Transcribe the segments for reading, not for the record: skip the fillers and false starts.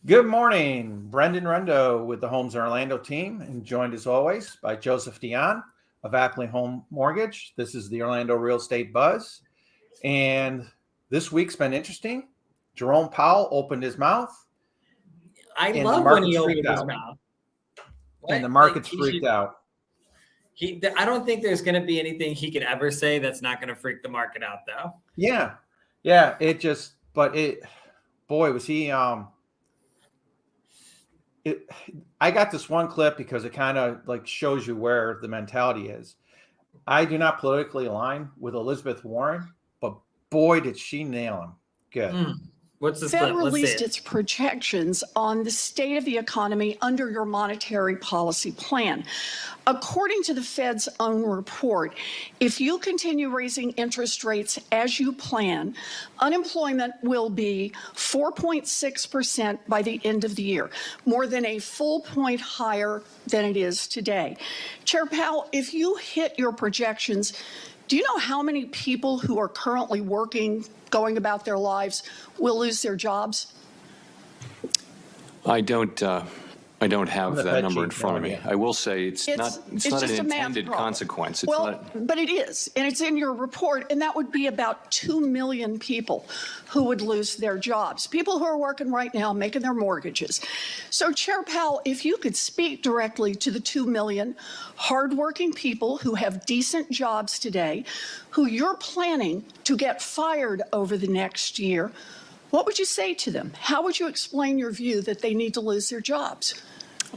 Good morning, Brenden Rendo with the Homes in Orlando team, and joined as always by Joseph Dionne of Appli Home Mortgage. This is the Orlando Real Estate Buzz, and this week's been interesting. Jerome Powell opened his mouth. I love when he opened his mouth. And the market's freaked out. I don't think there's going to be anything he could ever say that's not going to freak the market out, though. Yeah. Boy, was he. I got this one clip because it kind of like shows you where the mentality is. I do not politically align with Elizabeth Warren, but boy, did she nail him. Good. What's the Fed released its projections on the state of the economy under your monetary policy plan. According to the Fed's own report, if you continue raising interest rates as you plan, unemployment will be 4.6% by the end of the year, more than a full point higher than it is today. Chair Powell, if you hit your projections, do you know how many people who are currently working, going about their lives, will lose their jobs? I don't have that number in front of me. I will say it's not an intended consequence. But it is, and it's in your report, and that would be about 2 million people who would lose their jobs, people who are working right now, making their mortgages. So, Chair Powell, if you could speak directly to the 2 million hardworking people who have decent jobs today, who you're planning to get fired over the next year, what would you say to them? How would you explain your view that they need to lose their jobs?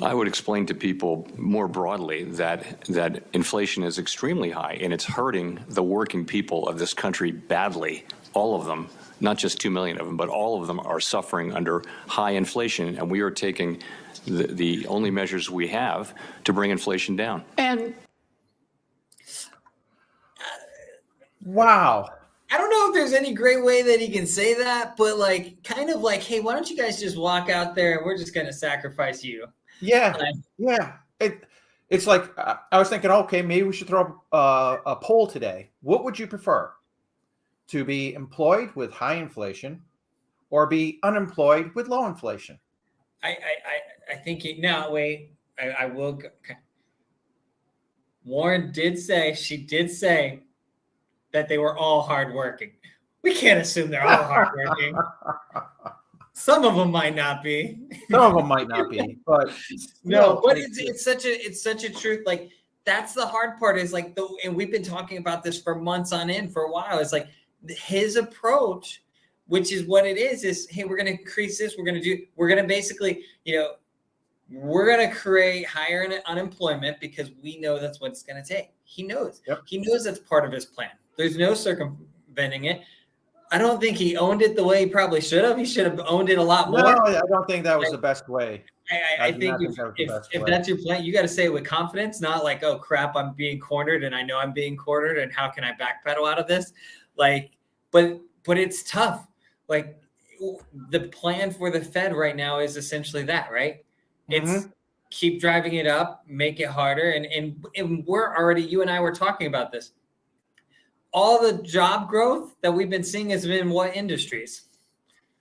I would explain to people more broadly that inflation is extremely high and it's hurting the working people of this country badly. All of them, not just 2 million of them, but all of them are suffering under high inflation, and we are taking the only measures we have to bring inflation down. And wow. I don't know if there's any great way that he can say that, but kind of like, hey, why don't you guys just walk out there and we're just going to sacrifice you? Yeah. It's like I was thinking, okay, maybe we should throw a poll today. What would you prefer? To be employed with high inflation or be unemployed with low inflation? I think I will. Warren did say that they were all hardworking. We can't assume they're all hardworking. Some of them might not be. Some of them might not be, but no. But it's such a truth. Like, that's the hard part. Is like and we've been talking about this for months on end for a while. It's like his approach, which is what it is hey, we're going to increase this. We're going to basically, we're going to create higher unemployment because we know that's what it's going to take. He knows. Yep. He knows that's part of his plan. There's no circumventing it. I don't think he owned it the way he probably should have. He should have owned it a lot more. No, I don't think that was the best way. I think if that's your plan, you got to say it with confidence, not like, oh crap, I'm being cornered and I know I'm being cornered and how can I backpedal out of this? But it's tough. Like, the plan for the Fed right now is essentially that, right? It's keep driving it up, make it harder. And we're already, you and I were talking about this. All the job growth that we've been seeing has been in what industries?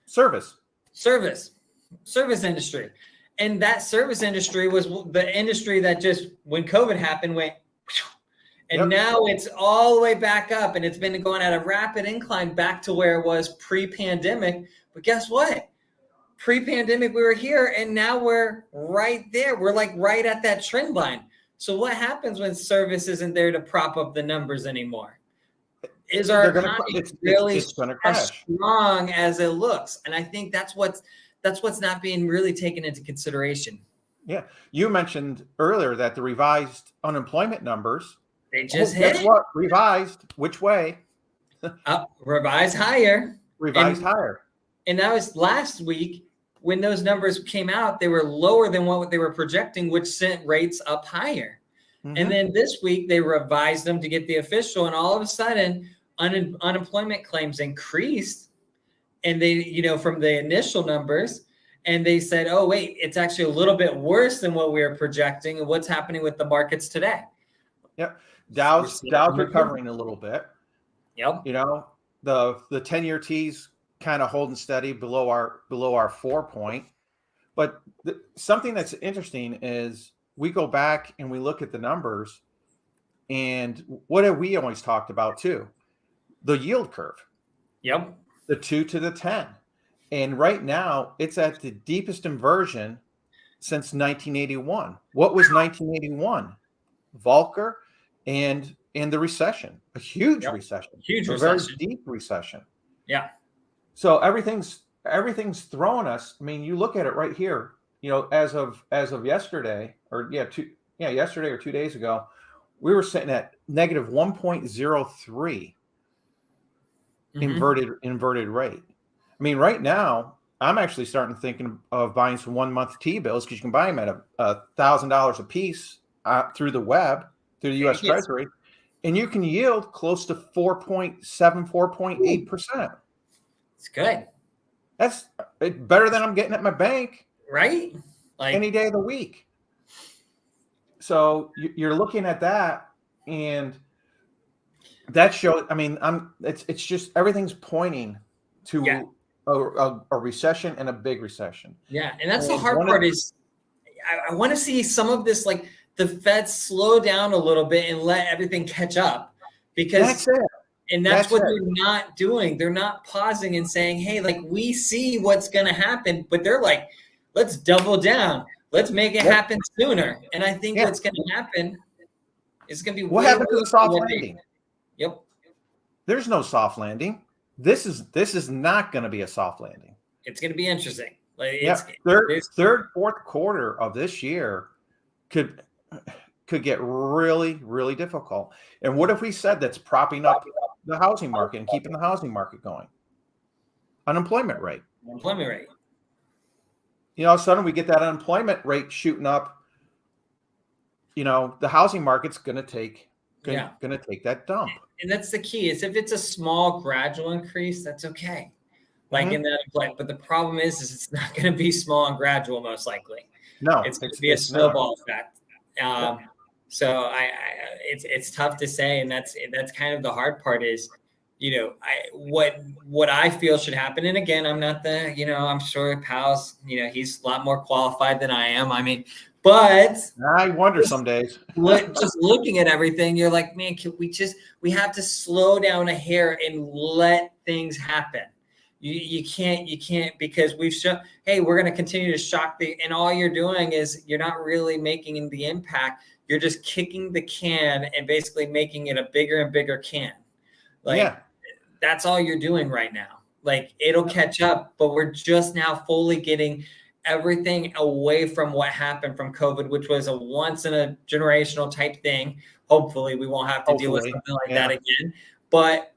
Service industry. And that service industry was the industry that just, when COVID happened, went, and now it's all the way back up, and it's been going at a rapid incline back to where it was pre-pandemic. But guess what? Pre-pandemic, we were here, and now we're right there. We're like right at that trend line. So what happens when service isn't there to prop up the numbers anymore? Is our economy really as strong as it looks? And I think that's what's not being really taken into consideration. Yeah. You mentioned earlier that the revised unemployment numbers, they just hit. Guess what? Revised. Which way? Revised higher. Higher. And that was last week when those numbers came out. They were lower than what they were projecting, which sent rates up higher. And then this week they revised them to get the official, and all of a sudden unemployment claims increased, and they, from the initial numbers, and they said, oh wait, it's actually a little bit worse than what we were projecting. And what's happening with the markets today? Yep. Dow's recovering a little bit. Yep. The 10-year T's kind of holding steady below our 4 point. But something that's interesting is we go back and we look at the numbers, and what have we always talked about too? The yield curve. Yep. The 2 to the 10. And right now it's at the deepest inversion since 1981. What was 1981? Volcker and the recession, a huge recession, a very deep recession. Yeah. So everything's thrown us. I mean, you look at it right here, as of yesterday, yesterday or 2 days ago, we were sitting at negative 1.03 inverted rate. I mean, right now, I'm actually starting thinking of buying some 1 month T-bills, because you can buy them at $1,000 a piece through the web, through the U.S. Treasury, and you can yield close to 4.7, 4.8%. It's good. That's better than I'm getting at my bank, right? Like any day of the week. So you're looking at that, and that shows. I mean, it's just everything's pointing to a recession, and a big recession. Yeah, and that's the hard part is I want to see some of this, like the Fed slow down a little bit and let everything catch up, because that's it. And that's what they're not doing. They're not pausing and saying, hey, like, we see what's going to happen, but they're like, let's double down. Let's make it happen sooner. And I think what's going to happen is going to be what happened to the soft landing. Yep. There's no soft landing. This is not going to be a soft landing. It's going to be interesting. Like, third, fourth quarter of this year could get really, really difficult. And what if we said that's propping up the housing market and keeping the housing market going? Unemployment rate. Unemployment rate. All of a sudden we get that unemployment rate shooting up. The housing market's going to take that dump. And that's the key, is if it's a small gradual increase, that's okay. Like in that employment. But the problem is it's not going to be small and gradual, most likely. No, it's going to be a snowball effect. So it's tough to say, and that's kind of the hard part is, what I feel should happen. And again, I'm not I'm sure Powell's, he's a lot more qualified than I am. I mean, but I wonder some days. Just looking at everything, you're like, man, we have to slow down a hair and let things happen. You can't, because we've shown, hey, we're going to continue to shock and all you're doing is you're not really making the impact. You're just kicking the can and basically making it a bigger and bigger can. That's all you're doing right now. Like, it'll catch up, but we're just now fully getting everything away from what happened from COVID, which was a once in a generational type thing. Hopefully we won't have to deal with something like that again. But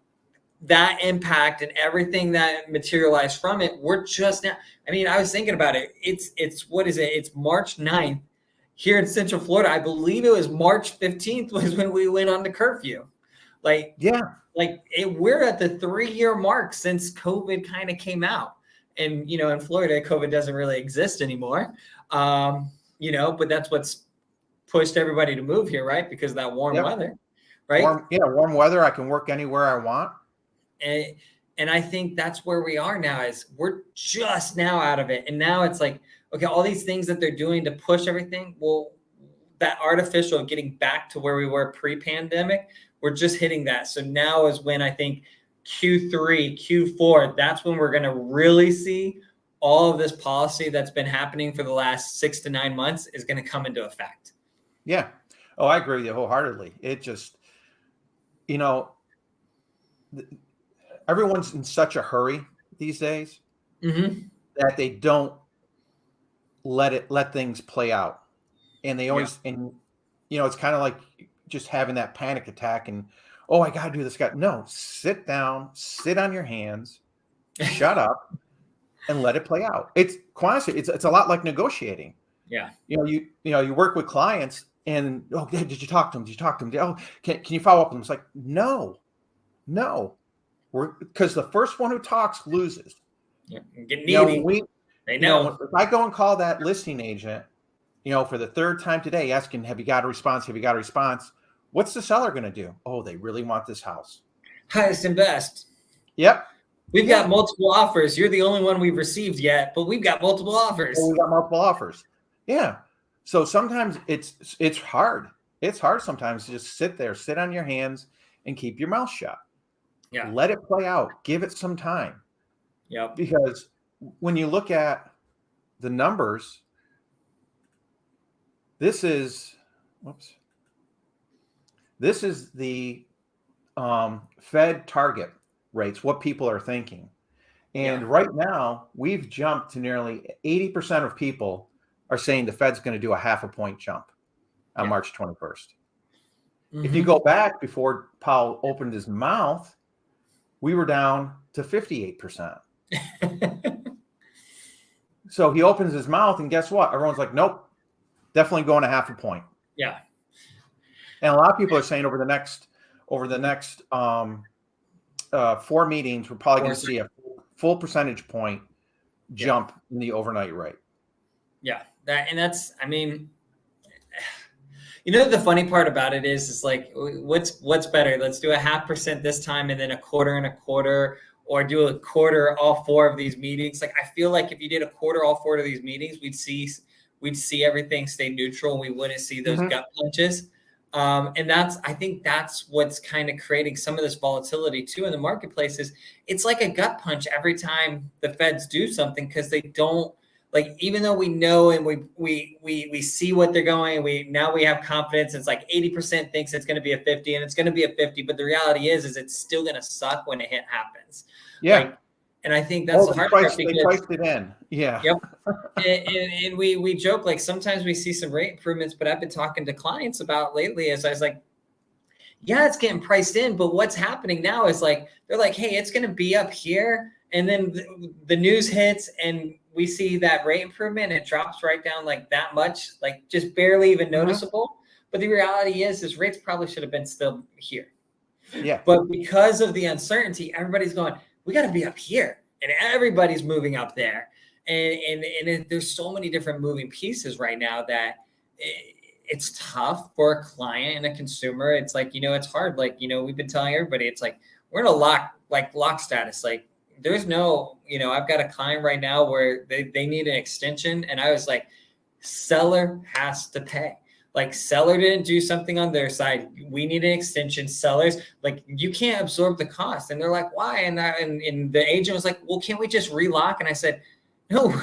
that impact and everything that materialized from it, we're just now. I mean, I was thinking about it. It's what is it? It's March 9th here in Central Florida. I believe it was March 15th was when we went on to curfew. We're at the 3-year mark since COVID kind of came out. And, in Florida, COVID doesn't really exist anymore. But that's what's pushed everybody to move here, right? Because of that warm weather, right? Warm weather. I can work anywhere I want. And I think that's where we are now, is we're just now out of it. And now it's like, okay, all these things that they're doing to push everything, well, that artificial getting back to where we were pre-pandemic, we're just hitting that. So now is when I think Q3, Q4, that's when we're going to really see all of this policy that's been happening for the last 6 to 9 months is going to come into effect. Yeah. Oh, I agree with you wholeheartedly. It just, everyone's in such a hurry these days that they don't let things play out. And they always, it's kind of like just having that panic attack and, oh, I got to do this. No, sit down, sit on your hands, shut up, and let it play out. It's a lot like negotiating. Yeah. You work with clients and, oh, did you talk to them? Did you talk to them? Oh, can you follow up with them? It's like, no, because the first one who talks loses. Yeah. Get needy. They know. If I go and call that listing agent, for the third time today, asking, have you got a response? Have you got a response? What's the seller going to do? Oh, they really want this house. Highest and best. Yep. We've got multiple offers. You're the only one we've received yet, but we've got multiple offers. We got multiple offers. Yeah. So sometimes it's hard. It's hard sometimes to just sit on your hands and keep your mouth shut. Yeah. Let it play out. Give it some time. Yep. Because when you look at the numbers, this is the Fed target rates, what people are thinking. And right now, we've jumped to nearly 80% of people are saying the Fed's going to do a 0.5 point jump on March 21st. Mm-hmm. If you go back before Powell opened his mouth, we were down to 58%. So he opens his mouth, and guess what? Everyone's like, nope, definitely going a 0.5 point. Yeah. And a lot of people are saying over the next 4 meetings, we're probably going to see a full percentage point jump in the overnight rate. Yeah. That's, I mean, you know, the funny part about it is like, what's better? Let's do a 0.5% this time and then 1/4 and 1/4, or do a quarter all 4 of these meetings. Like, I feel like if you did a quarter all 4 of these meetings, we'd see everything stay neutral, and we wouldn't see those gut punches. And I think that's what's kind of creating some of this volatility too in the marketplace. Is it's like a gut punch every time the Feds do something, because they don't, like, even though we know and we see what they're going, we have confidence. It's like 80% thinks it's going to be a 50, and it's going to be a 50. But the reality is it's still going to suck when it happens. Yeah. Like, and I think that's the hard part, because they priced it in. Yeah. Yep. and we joke, like, sometimes we see some rate improvements, but I've been talking to clients about lately, as I was like, yeah, it's getting priced in, but what's happening now is, like, they're like, hey, it's going to be up here. And then the news hits and we see that rate improvement, and it drops right down like that much, like just barely even noticeable. But the reality is rates probably should have been still here. Yeah. But because of the uncertainty, everybody's going, we got to be up here, and everybody's moving up there. And there's so many different moving pieces right now that it's tough for a client and a consumer. It's like, it's hard. Like, we've been telling everybody, it's like, we're in a lock status. Like, there's no, I've got a client right now where they need an extension. And I was like, seller has to pay. Like, seller didn't do something on their side. We need an extension. Sellers, like, you can't absorb the cost. And they're like, why? And the agent was like, well, can't we just relock? And I said, no,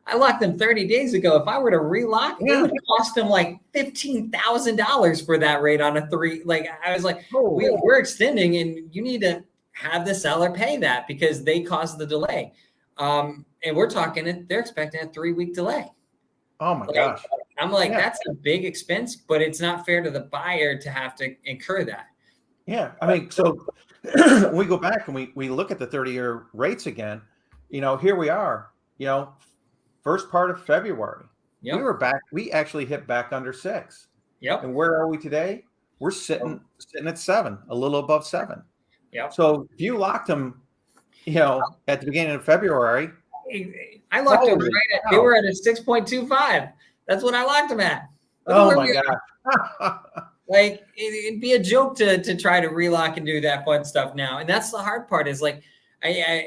I locked them 30 days ago. If I were to relock, it would cost them like $15,000 for that rate on a 3. Like, I was like, we're extending, and you need to have the seller pay that because they caused the delay. And we're talking, they're expecting a 3-week delay. Oh my gosh. I'm like, that's a big expense, but it's not fair to the buyer to have to incur that. Yeah. I mean, so we go back and we look at the 30-year rates again, here we are, first part of February. Yep. We were back. We actually hit back under 6. Yep. And where are we today? We're sitting at 7, a little above 7. Yep. So if you locked them, at the beginning of February, I locked them they were at a 6.25. That's what I locked them at. Oh my God. Like, it'd be a joke to try to relock and do that fun stuff now. And that's the hard part, is like, I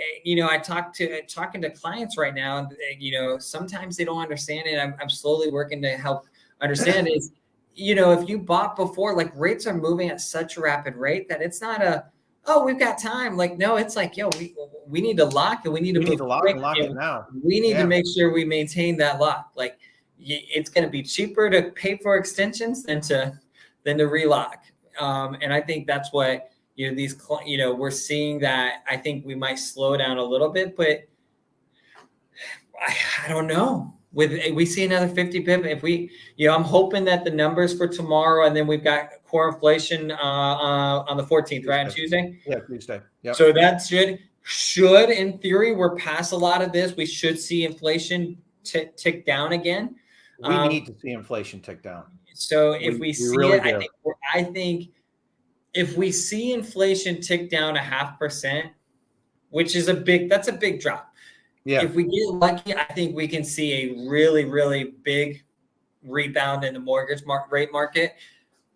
talking to clients right now, sometimes they don't understand it. I'm slowly working to help understand is, if you bought before, like, rates are moving at such a rapid rate that it's not we've got time. Like, no, it's like, we need to lock, and we need to lock it now. We need to make sure we maintain that lock. Like, it's going to be cheaper to pay for extensions than to relock. And I think that's what, we're seeing that. I think we might slow down a little bit, but I don't know. We see another 50 pip. If we, I'm hoping that the numbers for tomorrow, and then we've got core inflation on the 14th, right? On Tuesday? Yeah, Tuesday. Yep. So that should, in theory, we're past a lot of this. We should see inflation tick down again. We need to see inflation tick down. So if we see really it, I think if we see inflation tick down 0.5%, which is that's a big drop. Yeah. If we get lucky, I think we can see a really, really big rebound in the mortgage rate market.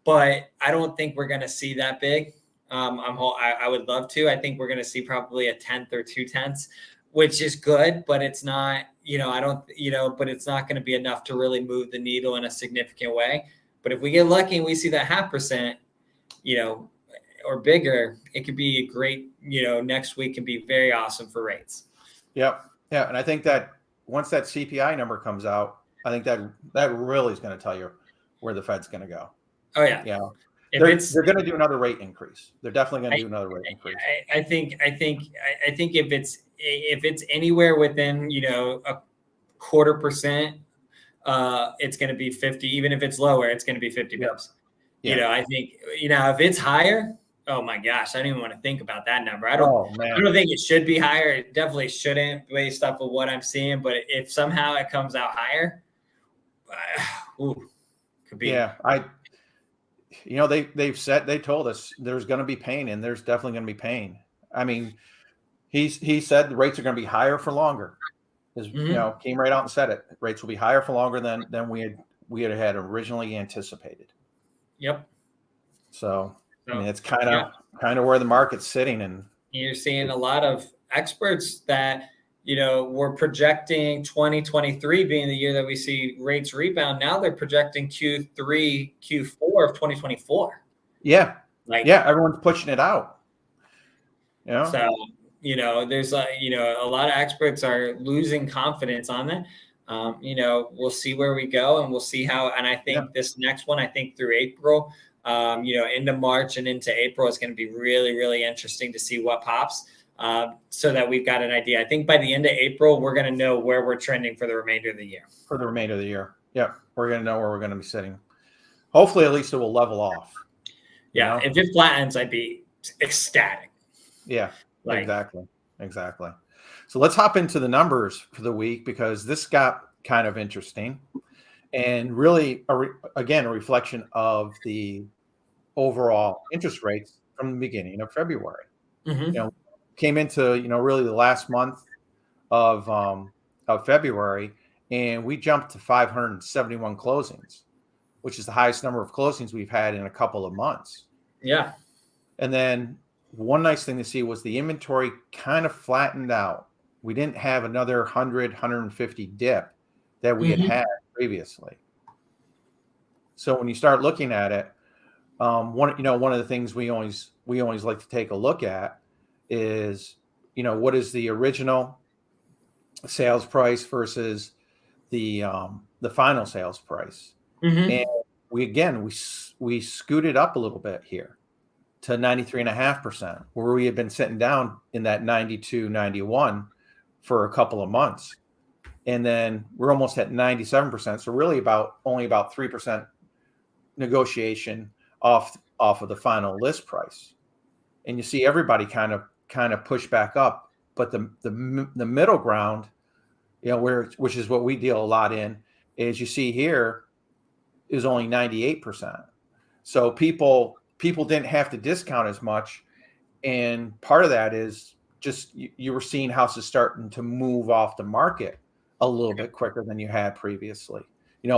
But I don't think we're going to see that big. I would love to. I think we're going to see probably a 1/10 or 2/10, which is good, but it's not, but it's not going to be enough to really move the needle in a significant way. But if we get lucky and we see that 0.5%, or bigger, it could be a great, next week can be very awesome for rates. Yep. Yeah. And I think that once that CPI number comes out, I think that really is going to tell you where the Fed's going to go. Oh yeah. Yeah. They're going to do another rate increase. They're definitely going to do another rate increase. I think if it's anywhere within, a 0.25%, it's going to be 50. Even if it's lower, it's going to be 50 bips. Yeah. I think, if it's higher, oh my gosh, I don't even want to think about that number. I don't think it should be higher. It definitely shouldn't based off of what I'm seeing. But if somehow it comes out higher, could be. Yeah. They told us there's going to be pain, and there's definitely going to be pain. I mean, he said the rates are going to be higher for longer. Came right out and said it. Rates will be higher for longer than we had originally anticipated. Yep. So I mean, it's kind of where the market's sitting, and you're seeing a lot of experts that were projecting 2023 being the year that we see rates rebound. Now they're projecting Q3, Q4 of 2024. Yeah, everyone's pushing it out. So there's a lot of experts are losing confidence on that. We'll see where we go, and we'll see how. And I think this next one, through April, into March and into April is going to be really, really interesting to see what pops, so that we've got an idea. I think by the end of April, we're going to know where we're trending for the remainder of the year. Yeah, we're going to know where we're going to be sitting. Hopefully, at least it will level off. Yeah, if it flattens, I'd be ecstatic. Yeah, exactly. So let's hop into the numbers for the week, because this got kind of interesting, and really, a reflection of the overall interest rates from the beginning of February. Mm-hmm. Came into really the last month of February, and we jumped to 571 closings, which is the highest number of closings we've had in a couple of months. Yeah. And then one nice thing to see was the inventory kind of flattened out. We didn't have another 150 dip that we had previously. So when you start looking at it, one of the things we always like to take a look at is, what is the original sales price versus the final sales price. Mm-hmm. And we scooted up a little bit here to 93.5%, where we had been sitting down in that 92, 91 for a couple of months. And then we're almost at 97%. So really only about 3% negotiation off of the final list price. And you see everybody kind of push back up, but the middle ground, which is what we deal a lot in, is you see here is only 98%. So people didn't have to discount as much, and part of that is just you were seeing houses starting to move off the market a little bit quicker than you had previously.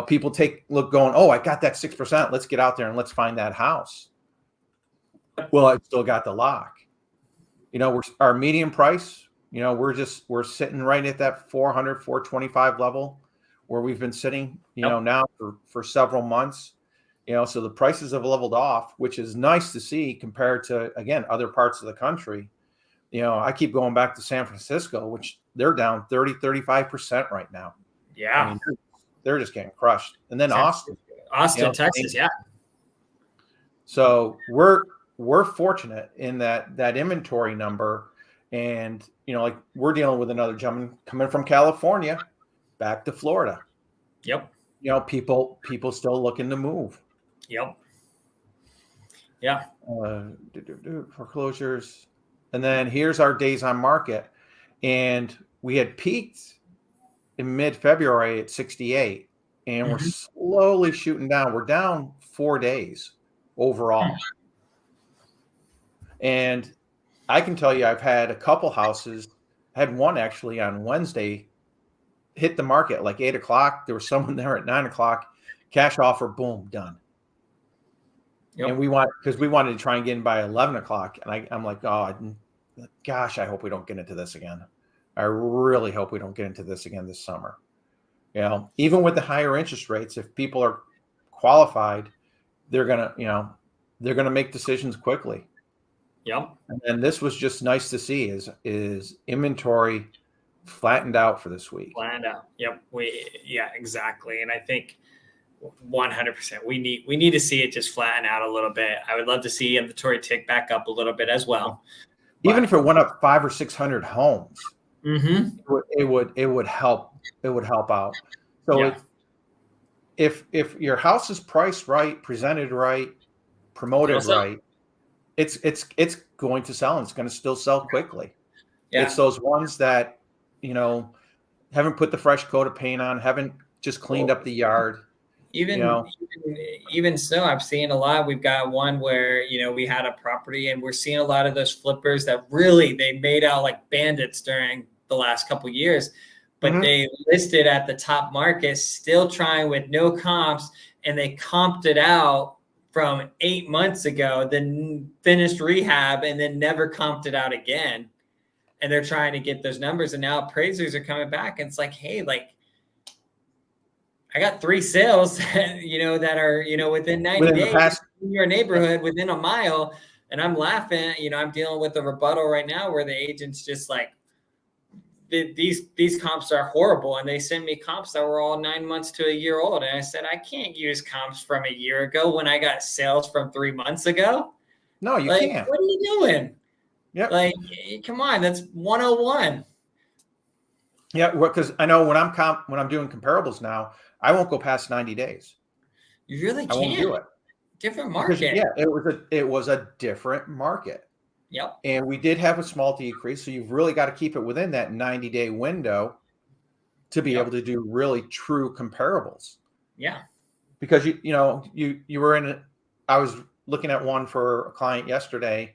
People going, oh, I got that 6%. Let's get out there and let's find that house. Well, I still got the lock. Our median price, we're sitting right at that 400, 425 level where we've been sitting, now for several months. So the prices have leveled off, which is nice to see compared to, again, other parts of the country. I keep going back to San Francisco, which they're down 35% right now. Yeah. I mean, they're just getting crushed. And then Austin, Texas. Yeah. So we're fortunate in that inventory number. And, we're dealing with another gentleman coming from California back to Florida. Yep. People still looking to move. Yep. Yeah. Foreclosures. And then here's our days on market. And we had peaked in mid-February at 68. And we're slowly shooting down. We're down 4 days overall. And I can tell you, I've had a couple houses. I had one actually on Wednesday hit the market like 8 o'clock. There was someone there at 9 o'clock. Cash offer, boom, done. And we wanted to try and get in by 11 o'clock. And I'm like, oh, gosh, I hope we don't get into this again. I really hope we don't get into this again this summer. Even with the higher interest rates, if people are qualified, they're going to make decisions quickly. Yep. And this was just nice to see is inventory flattened out for this week. Flattened out. Yep. Exactly. And I think 100%. We need to see it just flatten out a little bit. I would love to see inventory tick back up a little bit as well. Even if it went up 500 or 600 homes, it would help. It would help out. So if your house is priced right, presented right, promoted right, it's going to sell, and it's going to still sell quickly. Yeah. It's those ones that haven't put the fresh coat of paint on, haven't just cleaned up the yard. Even so, I've seen a lot. We've got one where, we had a property, and we're seeing a lot of those flippers that really, they made out like bandits during the last couple of years, but they listed at the top market, still trying with no comps, and they comped it out from 8 months ago, then finished rehab, and then never comped it out again. And they're trying to get those numbers, and now appraisers are coming back, and it's like, hey, I got 3 sales, that are, within 90 days in your neighborhood, within a mile. And I'm laughing, I'm dealing with a rebuttal right now where the agent's just like, these comps are horrible. And they send me comps that were all 9 months to a year old. And I said, I can't use comps from a year ago when I got sales from 3 months ago. No, you can't. What are you doing? Yeah. Come on, that's 101. Yeah, because I know when I'm doing comparables now, I won't go past 90 days. You really can't. I won't do it. Different market. Because, it was a different market. Yep. And we did have a small decrease, so you've really got to keep it within that 90-day window to be able to do really true comparables. Yeah. Because you were in. I was looking at one for a client yesterday,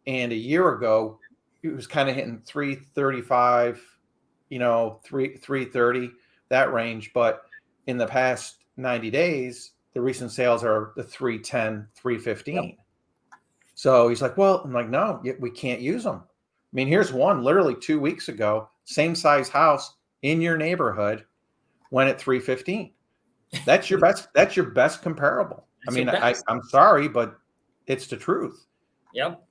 and a year ago it was kind of hitting 335, 330, that range, but in the past 90 days, the recent sales are the 310, 315. Yep. So he's like, well, I'm like, no, we can't use them. I mean, here's one literally 2 weeks ago, same size house in your neighborhood, went at 315. That's your best comparable. I mean, I'm sorry, but it's the truth. Yep.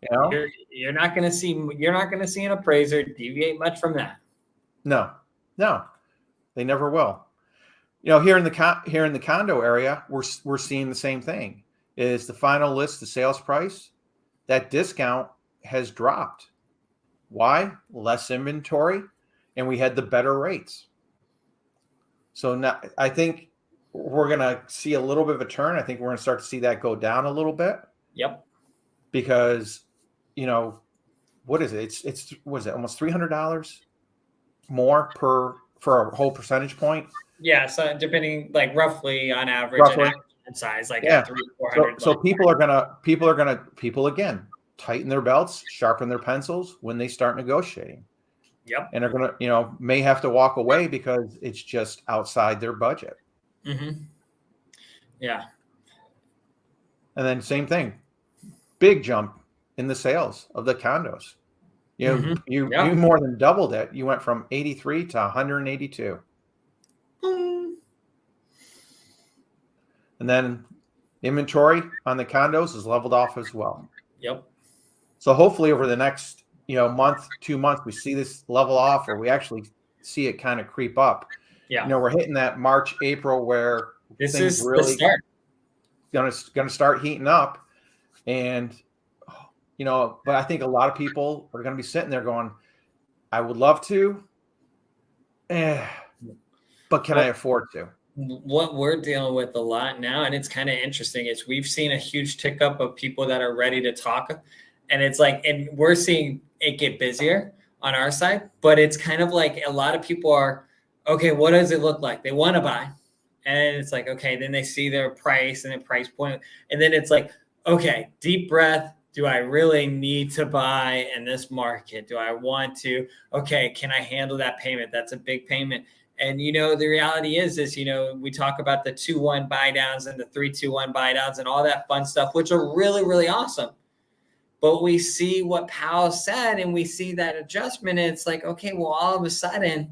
You're not going to see an appraiser deviate much from that. No, they never will. Here in the condo area, we're seeing the same thing. Is the final list the sales price? That discount has dropped. Why? Less inventory, and we had the better rates. So now I think we're going to see a little bit of a turn. I think we're going to start to see that go down a little bit. Yep. Because, what is it? It's what is it? Almost $300 more for a whole percentage point. Yeah. So depending, roughly on average, and size, at 300-400. So people are again tighten their belts, sharpen their pencils when they start negotiating. Yep. And they're gonna, may have to walk away because it's just outside their budget. Mm-hmm. Yeah. And then same thing, big jump in the sales of the condos. You more than doubled it. You went from 83 to 182. And then inventory on the condos is leveled off as well. Yep. So hopefully over the next, month, 2 months, we see this level off, or we actually see it kind of creep up. Yeah. We're hitting that March, April where this things is really going to start heating up. And, but I think a lot of people are going to be sitting there going, I would love to, but can I afford to? What we're dealing with a lot now, and it's kind of interesting, is we've seen a huge tick up of people that are ready to talk. And it's and we're seeing it get busier on our side, but it's kind of like a lot of people are, okay, what does it look like? They want to buy. And it's okay, then they see their price and their price point. And then it's okay, deep breath. do I really need to buy in this market? Do I want to, okay, can I handle that payment? That's a big payment. And, the reality is, we talk about the 2-1 buy downs and the 3-2-1 buy downs and all that fun stuff, which are really, really awesome. But we see what Powell said and we see that adjustment. And it's like, okay, well, all of a sudden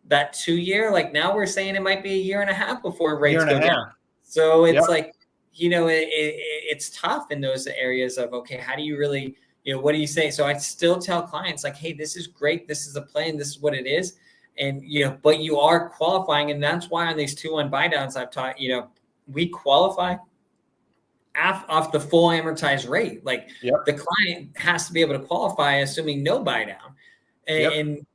that 2 year, like now we're saying it might be a year and a half before rates go down. So it's like, it's tough in those areas of, okay, how do you really, what do you say? So I still tell clients like, hey, this is great. This is a plan. This is what it is. And, but you are qualifying. And that's why on these 2-1 buy downs, I've taught, we qualify off the full amortized rate. Like the client has to be able to qualify, assuming no buy down. And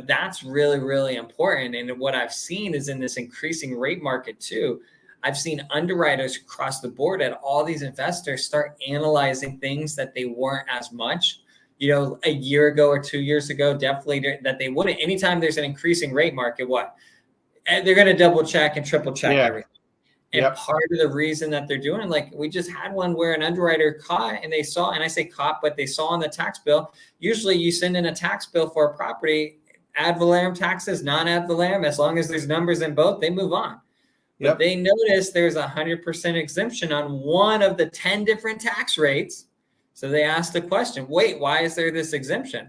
that's really, really important. And what I've seen is in this increasing rate market too, I've seen underwriters across the board at all these investors start analyzing things that they weren't as much, a year ago or 2 years ago, definitely that they wouldn't. Anytime there's an increasing rate market, they're going to double check and triple check everything. And part of the reason that they're doing, like we just had one where an underwriter caught and they saw, and I say caught, but they saw on the tax bill, usually you send in a tax bill for a property, ad valorem taxes, non-ad valorem, as long as there's numbers in both, they move on. But they noticed there's 100% exemption on one of the 10 different tax rates. So they asked the question, wait, why is there this exemption?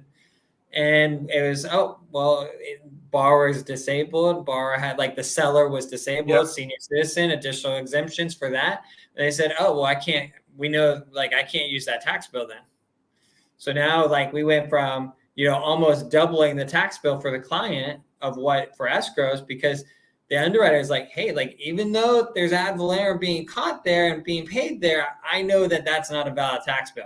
And it was, borrower is disabled. Borrower had, like, the seller was disabled, senior citizen, additional exemptions for that. And they said, oh, well, I can't use that tax bill then. So now, like, we went from, almost doubling the tax bill for the client of what for escrows, because the underwriter is like, hey, like, even though there's ad valorem being caught there and being paid there, I know that that's not a valid tax bill.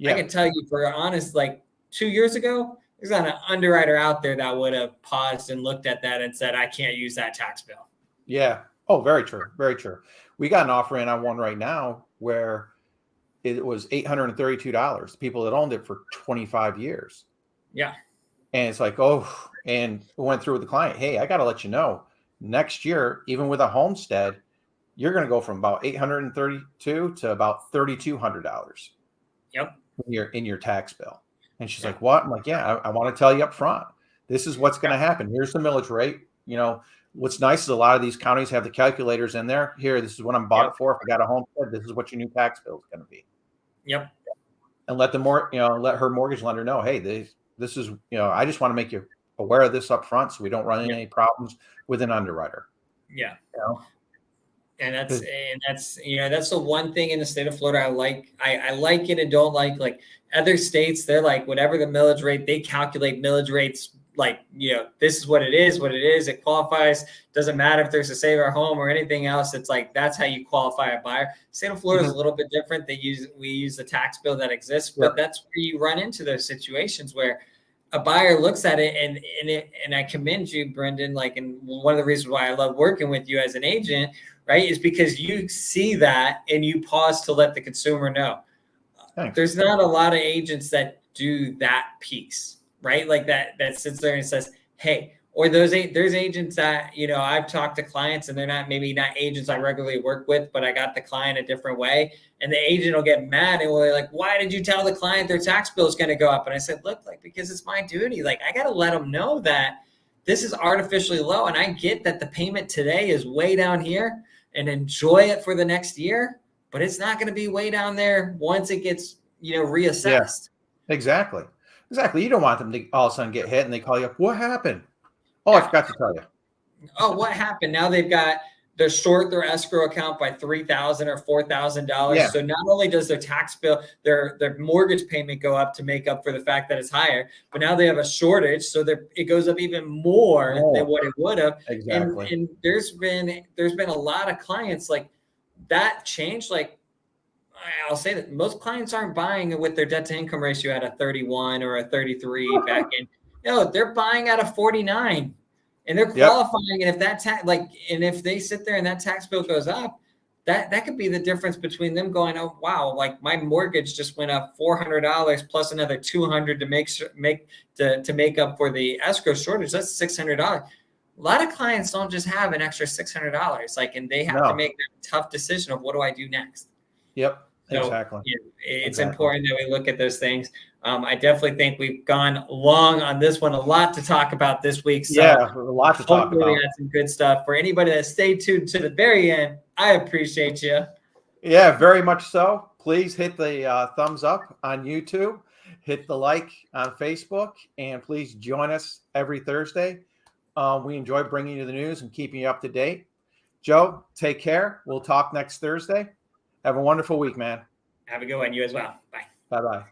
I can tell you for honest, like 2 years ago, there's not an underwriter out there that would have paused and looked at that and said, I can't use that tax bill. Yeah. Oh, very true. Very true. We got an offer in on one right now where it was $832. People that owned it for 25 years. Yeah. And it's like, and we went through with the client. Hey, I got to let you know, next year, even with a homestead, you're going to go from about $832 to about $3,200. Yep. In your tax bill. And she's like, what? I'm like, I want to tell you up front. This is what's going to happen. Here's the millage rate. What's nice is a lot of these counties have the calculators in there. Here, this is what I'm bought it for. If I got a homestead, this is what your new tax bill is going to be. Yep. And let let her mortgage lender know, hey, this is, I just want to make you aware of this up front so we don't run into any problems with an underwriter. Yeah. And that's the one thing in the state of Florida I like it and don't like other states. They're like, whatever the millage rate, they calculate millage rates like, this is what it is. It qualifies. Doesn't matter if there's a save our home or anything else. It's like, that's how you qualify a buyer. State of Florida is a little bit different. We use the tax bill that exists, but that's where you run into those situations where a buyer looks at it and I commend you, Brenden, like, and one of the reasons why I love working with you as an agent, right, is because you see that and you pause to let the consumer know. Thanks. There's not a lot of agents that do that piece, right? Like that sits there and says, hey, or there's agents that, I've talked to clients and they're maybe not agents I regularly work with, but I got the client a different way. And the agent will get mad and will be like, why did you tell the client their tax bill is going to go up? And I said, look, like, because it's my duty. Like, I got to let them know that this is artificially low. And I get that the payment today is way down here and enjoy it for the next year, but it's not going to be way down there once it gets, reassessed. Yeah, exactly. You don't want them to all of a sudden get hit and they call you up. What happened? Oh, I forgot to tell you. Oh, what happened? Now they're short their escrow account by $3,000 or $4,000. Yeah. So not only does their tax bill, their mortgage payment go up to make up for the fact that it's higher, but now they have a shortage, so it goes up even more than what it would have. Exactly. And there's been a lot of clients like that change. Like, I'll say that most clients aren't buying it with their debt to income ratio at a 31 or a 33 back in. No, they're buying at a 49 and they're qualifying. And if if they sit there and that tax bill goes up, that could be the difference between them going, oh, wow, like my mortgage just went up $400 plus another $200 to make up for the escrow shortage. That's $600. A lot of clients don't just have an extra $600, and they have to make that tough decision of what do I do next? Yep. So, Exactly. it's important that we look at those things. I definitely think we've gone long on this one. A lot to talk about this week. So yeah, a lot to talk hopefully about. we had some good stuff. For anybody that stayed tuned to the very end, I appreciate you. Yeah, very much so. Please hit the thumbs up on YouTube, hit the like on Facebook, and please join us every Thursday. We enjoy bringing you the news and keeping you up to date. Joe, take care. We'll talk next Thursday. Have a wonderful week, man. Have a good one. You as well. Bye. Bye-bye.